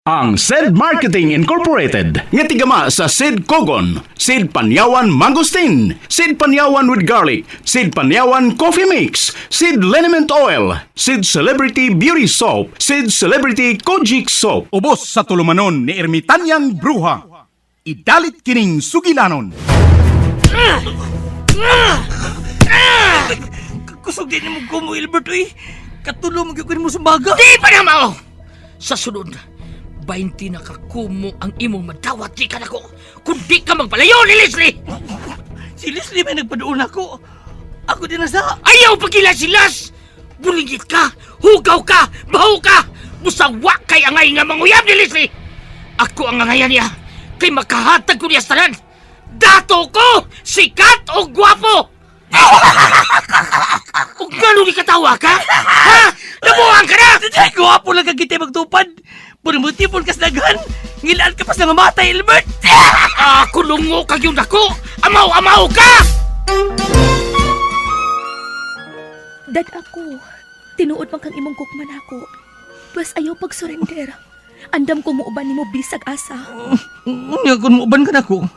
Ang SED Marketing Incorporated nga tigama sa SED Kogon, SED Panyawan Mangosteen, SED Panyawan with Garlic, SED Panyawan Coffee Mix, SED Liniment Oil, SED Celebrity Beauty Soap, SED Celebrity Kojic Soap. Ubos sa tulumanon ni Ermitanyang Bruha. Idalit kining sugilanon. Kusog din mo ko mo, Albert, eh. Katulong mo sa baga. Di pa na mao! Sa sunod, 20 na kakumo ang imong madawat di ka na ko. Kung di ka magpalayo ni Leslie! Si Leslie may nagpadoon ako. Ako din nasa... Ayaw pagilasilas! Bulingit ka, hugaw ka, baho ka! Musawa kay angay nga manguyab ni Leslie! Ako ang angayan niya, kay makahatag ko niya sa tanan. Dato ko, sikat o gwapo! Kung gano'n di katawa ka? Ha? Nabuhan ka na! Ay, guwapo lang kang kita magtupad. Puro mo tipon ka sa daghan. Ngilaan ka pa sa mamatay, Albert. Kulungo kag yung dako! Amaw-amaw ka! Dad ako, tinuod man kang imong kukman ako. Plus ayaw pag-surrender. Andam ko muuban ni mo bisag asa. Unya, kung muuban ka na ko.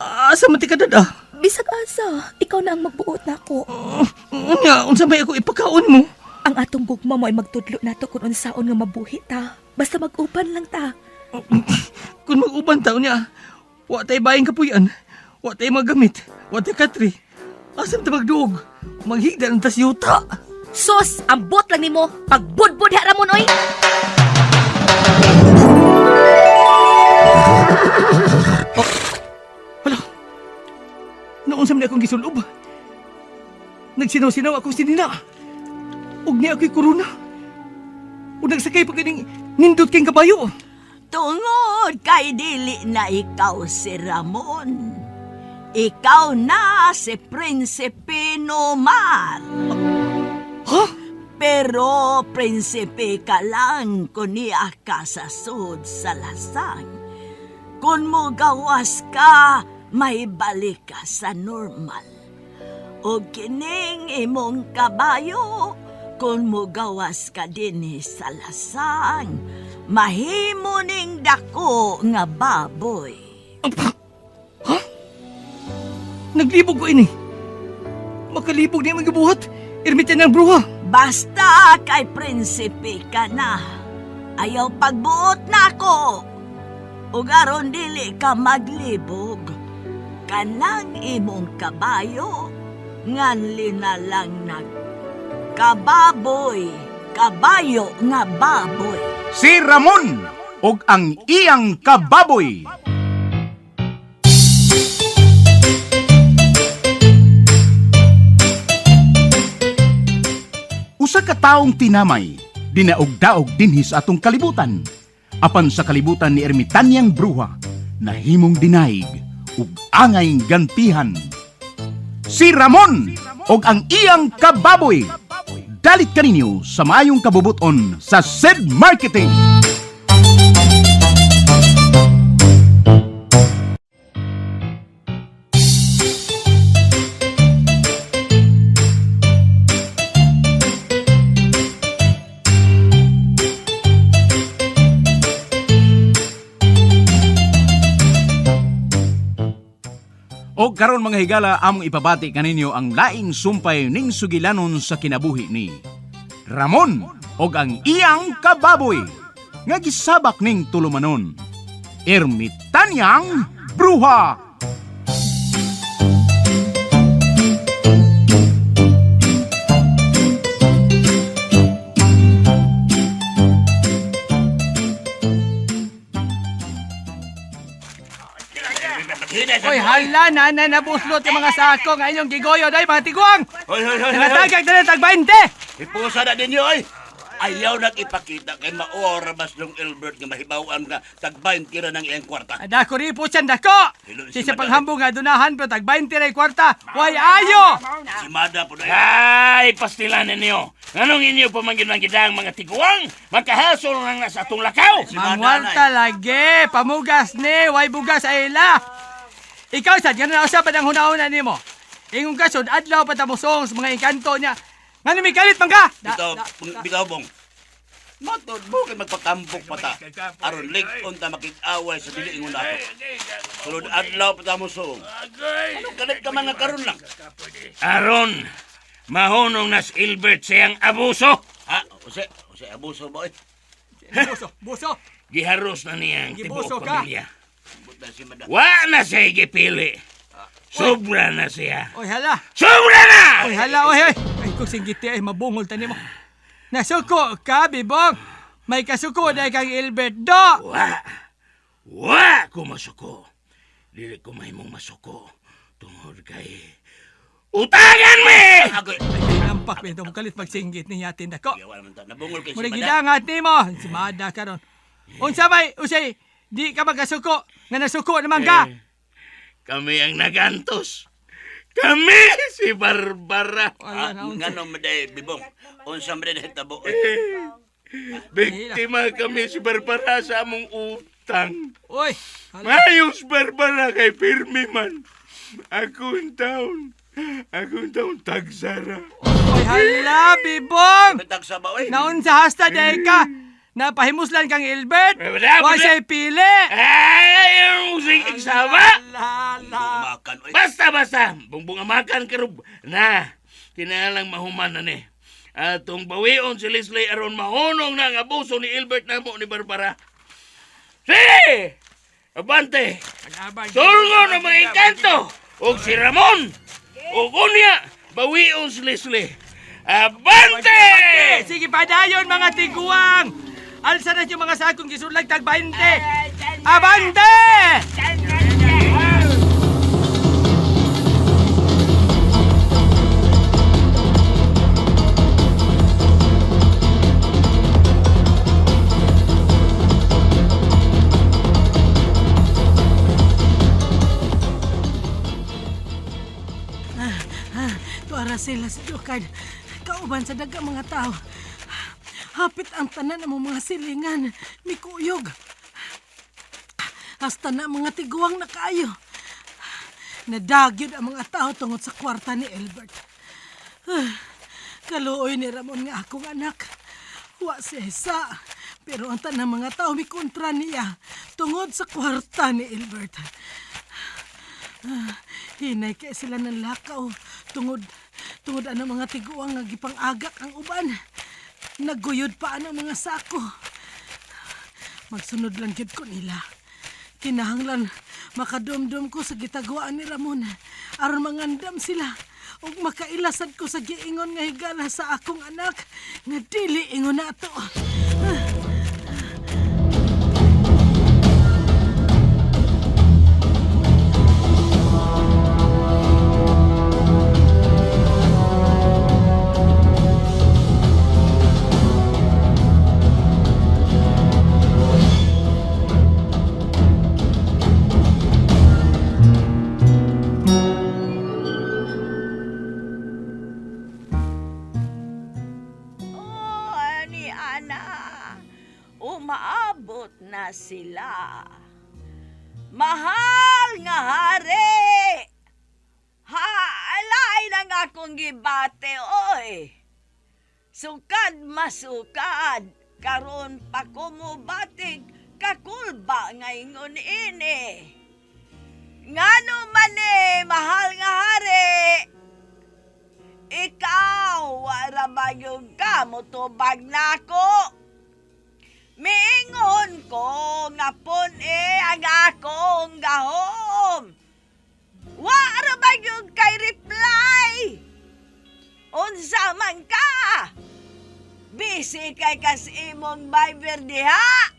Asa mati ka, dada? Bisag asa, ikaw na ang magbuot na ako. Unya, unsa may ako ipakaon mo? Ang atong gugma mo ay magtudlo nato kung unsaon nga mabuhi ta. Basta mag-uban lang ta. Kung mag-uban taon niya, wa tayo bayang kapuyan, wa tayo magamit, wa tayo katri. Asam ta magduog, maghigda ng tasyuta. Sos, ambot lang nimo pagbudbud ha Ramon oy. Hala, naunsa man akong gisulob. Nagsinaw-sinaw akong sinina. Ug niya ako'y korona. Ug nagsakay pa kining nindot kayong kabayo. Tungod kay dili na ikaw si Ramon. Ikaw na si Prinsipe Nomar. Ha? Pero prinsipe ka lang kung niya ka sa sud sa lasang. Kung mo gawas ka, may balik ka sa normal. O kining imong kabayo, kung mo gawas ka din sa lasang, mahimo ning dako nga baboy. Ha? Naglibog ko ini. Makalibog niya magabuhat. Ermitan ng bruha. Basta kay prinsipe ka na. Ayaw pagbuot na ako. Ug aron dili ka maglibog. Kanang imong kabayo, nganli na lang kababoy, kabayo nga baboy. Si Ramon og ang iyang kababoy. Usa ka taong tinamay, dinaog-daog dinhi sa atong kalibutan. Apan sa kalibutan ni Ermitanyang Bruha, nahimong dinaig ug angay gantihan. Si Ramon og ang iyang kababoy. Dalit kaninyo sa maayong kabubuton sa SED Marketing. O karon mga higala, among ipabati kaninyo ang laing sumpay ning sugilanon sa kinabuhi ni Ramon og ang iyang kababoy nga gisabak ning tulumanon, Ermitanyang Bruha. Oy, hala na nabuslot yung mga sako nga inyong gigoyo day mga tiguang. Hoy! Natagag na tag 20. Ipusa na ninyo, oy! Ayaw nag-ipakita kay maora mas nung Albert nga mahibawan nga tag-20 ra ng iyang kwarta. Ada ko rin po siyan dako. Si sa panghambong nga dunahan pero tag 20 ray kwarta. Way ayo. Si Mada po na Ay, pastilan ninyo. Anong inyo pamangkin ng gidang mga tiguang? Magkahasol lang na sa atong lakaw. Mangwarta lagi. Pamugas ni. Way bugas ay ila. Ikaw sad, ganun na usapan ang hunahuna nimo. Ingong kasod, adlaw pa tamusong sa mga engkanto niya. Nga may kalit man ka? Bitaw bong. Matod mo kay magpakampok pa ta. Aron lig-on ta makik-away sa dili ingon nato. Sulod adlaw pa ta mo suong. Ano galit ka mga karon lang? Aron, mahunong nas Ilbert siyang abuso. Ha? Use abuso ba eh? Buso! Giharos na niyang Gibuso tibuok ka. pamilya. Buta si madam. Wa na siya gipili. Sobra na siya. Oy, hala! Sobra na! Oy, hala, oy, oy! Ay, kung singgiti ay mabungol tani mo. Nasuko ka, bibong! May kasuko na kang Ilbert do! Wa ko masuko. Dili ko mahimong masuko. Tungod kay... Utangan me! Agoy. Ay, nampak pinto mo kalit magsinggit ni yatin ako. Yawa naman ta. Nabungol kay si Muna madam. gidangat ni mo! Si Mada ka ron. Unsa may, usay, di ka magkasuko. Nga nasuko naman ka! Kami ang nagantos. Kami si Barbara. Wala na, unsa. Ngano maday bibong. Unsa maday hitabo. Biktima kami si Barbara sa among utang. Uy! Hala. Mayos Barbara kay pirmi man. Akong taon tagsara. Uy, hala, bibong! Bitag sa ba oy. Naun sa hasta day ka! Napahimuslan kang Ilbert! Wala, Wa wala. siya'y pili! Ay, yung musik igsama. Lala! Makan oy. Basta. Bungbong amakan karub. Na, tinalang mahuman na ni. Atong bawion si Leslie aron mahunong na ang abuso ni Ilbert namo ni Barbara. Sige! Abante! Tulgo na mga inkanto! O si Ramon! O kunya! Bawion si Leslie! Abante! Sige, padayon mga tiguang! Alsa na yung mga sakong gisulag tag 20! Abante! Tuara sila sa Dukad. Kauban sa daga mga tao. Hapit ang tanan ng mga silingan. Mikuyog. Hasta na mga tiguang na kayo. Nadagyod ang mga tao tungod sa kwarta ni Albert. Kaluoy ni Ramon nga akong anak. Wa siya isa. Pero ang tanang mga tao may kontra niya tungod sa kwarta ni Albert. Hinay kay sila ng lakaw tungod ang mga tiguang nga gipang-agak ang uban. Nagguyod pa ang mga sako. Magsunod lang gyud ko nila. Kinahanglan makadumdum ko sa gitagwaan ni Ramon aron mangandam sila ug makailasad ko sa giingon nga higala sa akong anak nga dili ingon nato. Umaabot na sila. Mahal nga hari! Alay nang akong gibate, oy! Sukad masukad, karon pa kumubatig, kakulba nga ingon ini. Ngano man mahal nga hari! Ikaw, wala ba yung kamutubag na ako? Miingon ko nga pun ang akong gahom. Wala ba yung kay reply? Unsa man ka? Busy kay kas imong Viber diha?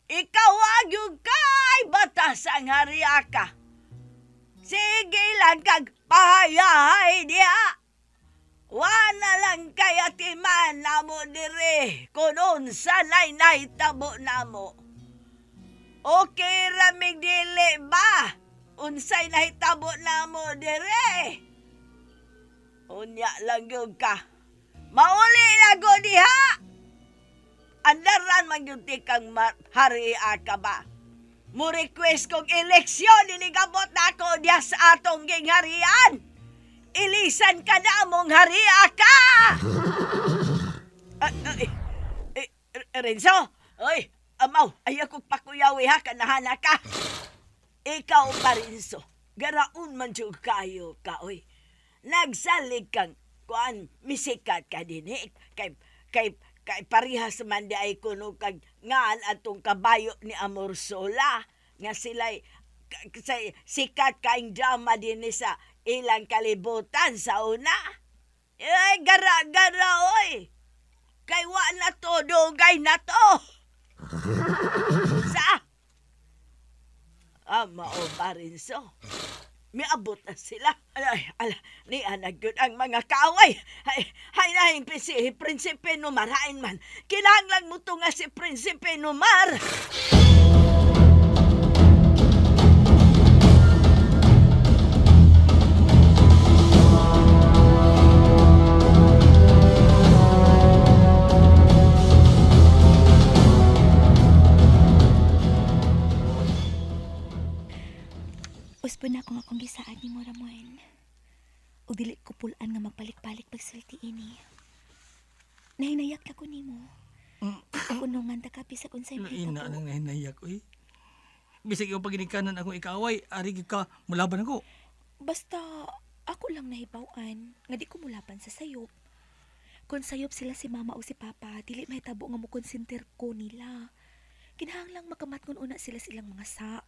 Ikaw yung kay batas ang hariya ka. Sige lang kag pahayahay diha. Wana lang kaya timan namo dire kung unsa lay nahitabo namo. Okay ramig dili ba? Unsay nahitabo namo dire? Unya lang gyud ka. Mauli na go diha. Andaran man gyud kang hariya ka ba? Mo request kong eleksyon inigabot nako diha sa atong gingharian. Ilisan ka na mong hariya ka! Renzo, oy, amaw, ayaw kong pakuyawi ha, kanahana ka. Ikaw pa, Renzo, garaon man jud kayo ka, oy. Nagsalig kang, kuan, misikat ka din, kay parihas man di ay kuno kag ngan atong kabayo ni Amorsola, nga sila'y sikat kaing drama din sa ilang kalibutan sa una. Ay, gara-gara, oy. Kay wa na to, dugay na to. Sa? Ama o Parinso. Miabot na sila. Ni anak yun ang mga kaaway. Hay na Prinsipe Numar, hain man. Kinahanglan mo to nga si Prinsipe Numar. Uspo na akong gisaan ni mo, Ramon. O dili ko pulaan nga magpalik-palik pagsulti ini. Nahinayak na ko ni mo. Unungan ta kapi sa unsay Ina mahitabo. nang nahinayak, oy. Bisag yung paginikanan akong ikaway, ari ka, mulaban ako. Basta, ako lang nahibawan nga di ko mulaban sa sayop. Kung sayop sila si mama o si papa, dili mahitabo nga mo konsintir ko nila. Kinahanglang makamatngon una sila silang mga sa.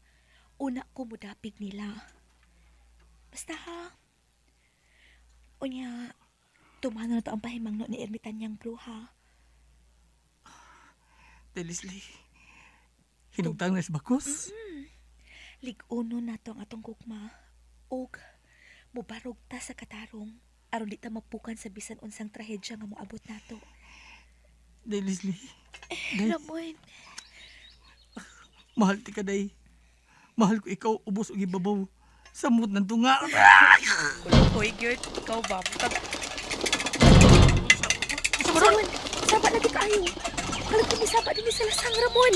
Una ko mudapig nila. Basta ha. Unya, tumano na to ang pahimangno ni Ermitanyang Blue ha. Leslie, hinugtang na sa bakos. Lig-uno na to ang atong kukma. Og, mubarog ta sa katarong. Aron di ta mapukan sa bisan unsang trahedya nga moabot nato. Leslie, Ramon, mahal ti ka, day. Mahal ko ikaw, ubos o gibabaw. Samot ng tunga. Hoy, Gert, ikaw ba? Ramon, saba lagi kayo. Kalag kami saba din sa lasang, Ramon.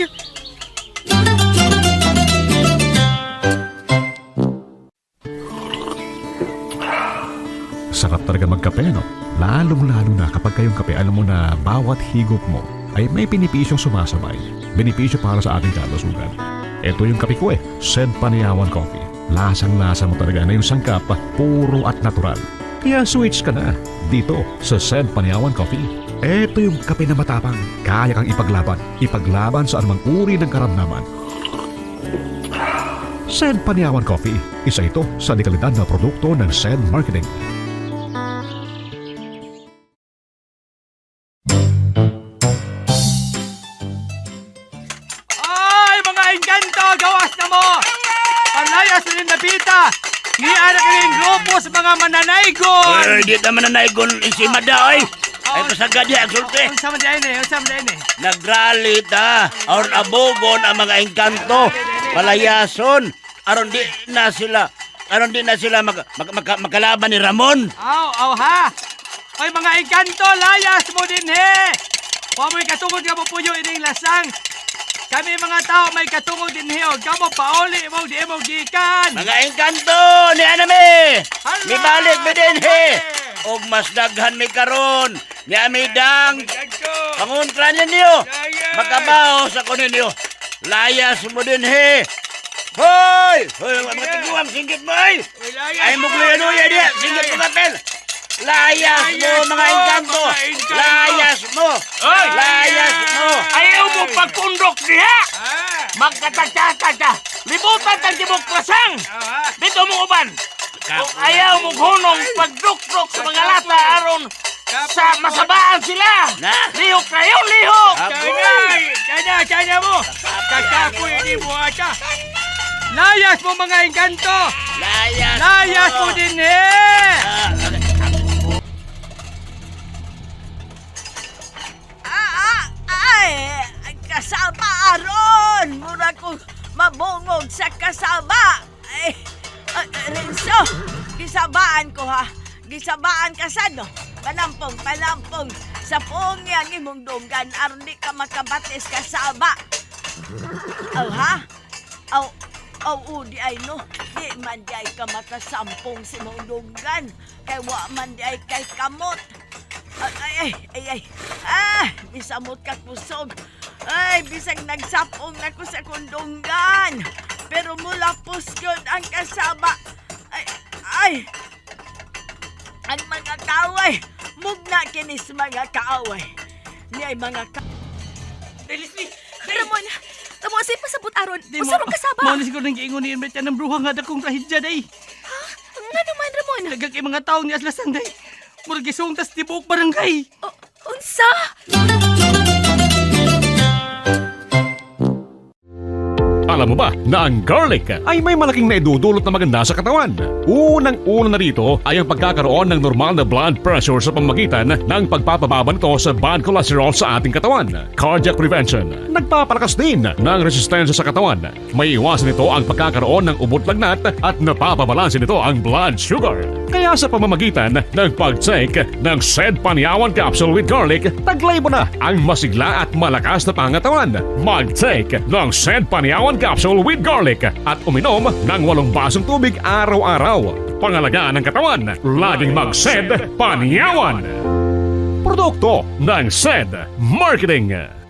Sarap talaga magkape, no? Lalong-lalo na kapag kayong kape, alam mo na bawat higop mo ay may benepisyong sumasabay. Benepisyo para sa ating kalusugan. Ito yung kape ko Sen Paniawan Coffee. Lasang-lasa mo talaga na yung sangkap, puro at natural. Kaya switch ka na dito sa Sen Paniawan Coffee. Ito yung kape na matapang, kaya kang ipaglaban sa anumang uri ng karamdaman. Sen Paniawan Coffee, isa ito sa dekalidad na produkto ng Sen Marketing. Ay, mga engkanto, gawas na mo! Palayas rin na pita! Ni anak rin grupo sa mga mananaygon! Ay, di naman na naigon si Mada, oy. Ay, pasagad niya, ang sulti. Unsa man diyan eh? Nagrally ta, aron abogon ang mga engkanto, palayason, aron di na sila magkalaban ni Ramon. Aw ha! Ay, mga engkanto, layas mo din he! Huwag mo'y katungod ka mo puyo ining lasang! Kami mga tao may katungod din he, o kamo pauli mo, di mo gikan! Mga engkanto, ni Anami! Hala! Mibalik mi din he! Og mas daghan mi karon, ni Amidang! Panguntra ninyo! Magkabaho sa kuninyo! Layas mo din he! Hoy! Hoy, mga tiguang, singgit mo ay! Ay mo kluya-luya diya, singgit mo kapel! Layas mo, mga engkanto! Layas mo! Layas mo! Ayaw mo pagkundok niya! Magkatagtatag ka! Libutan kang demokrasang! Dito mo uban! Kung ayaw mo hunong pagdukdok sa mga lata aron sa masabaan sila! Lihok na yun, lihok! Kanya mo! Kakakoy ni mo ata! Layas mo mga engkanto! Layas mo din he! Ay, kasama aron! Mura ko mabungog sa kasama! Ay, Renzo, gisabaan ko ha. Gisabaan ka sa no? Panampong sa pungyang imong dunggan aron di ka makabatis kasama. Aw ha? Aw, di ay no. Di man di ay ka makasampong si imong dunggan. Kay wa man di ay kay kamot. Bisamot ka kusog. Ay, bisag nagsapong na ko sa kundunggan. Pero mula pusgod ang kasaba. Ay. Ang mga kaaway. Mugna kinis mga kaaway. Niyay mga Leslie! Ramon, Ramon, say pasabot aron. Di Usa man kasaba. Mao na siguro nang giingon ni Ilbert yan ng bruha nga dakong trahedya day. Nga naman, Ramon. Nagag kay mga taong ni Aslasan day. Murag gisungtas tibuok barangay. Unsa? Alam mo ba na ang garlic ay may malaking naidudulot na maganda sa katawan? Unang-una na rito ay ang pagkakaroon ng normal na blood pressure sa pamamagitan ng pagpapababa nito sa bad cholesterol sa ating katawan. Cardiac prevention. Nagpapalakas din ng resistensya sa katawan. May iwasan nito ang pagkakaroon ng ubot lagnat at napapabalansin nito ang blood sugar. Kaya sa pamamagitan ng pag-take ng Sed Panyawan Capsule with Garlic, taglay mo na ang masigla at malakas na pangatawan. Mag-take ng Sed Panyawan Capsule with Garlic at uminom ng 8 basong tubig araw-araw. Pangalagaan ng katawan, laging mag-Sed Panyawan. Produkto ng Sed Marketing.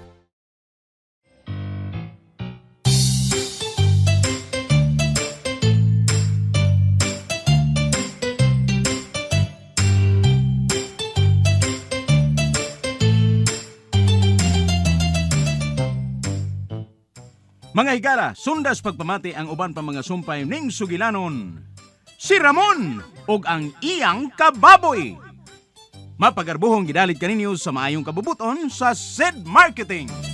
Mga higala, sundas pagpamati ang uban pa mga sumpay ning sugilanon. Si Ramon ug ang iyang kababoy. Mapagarbuhong gidalit kaninyo sa maayong kabubuton sa Sed Marketing.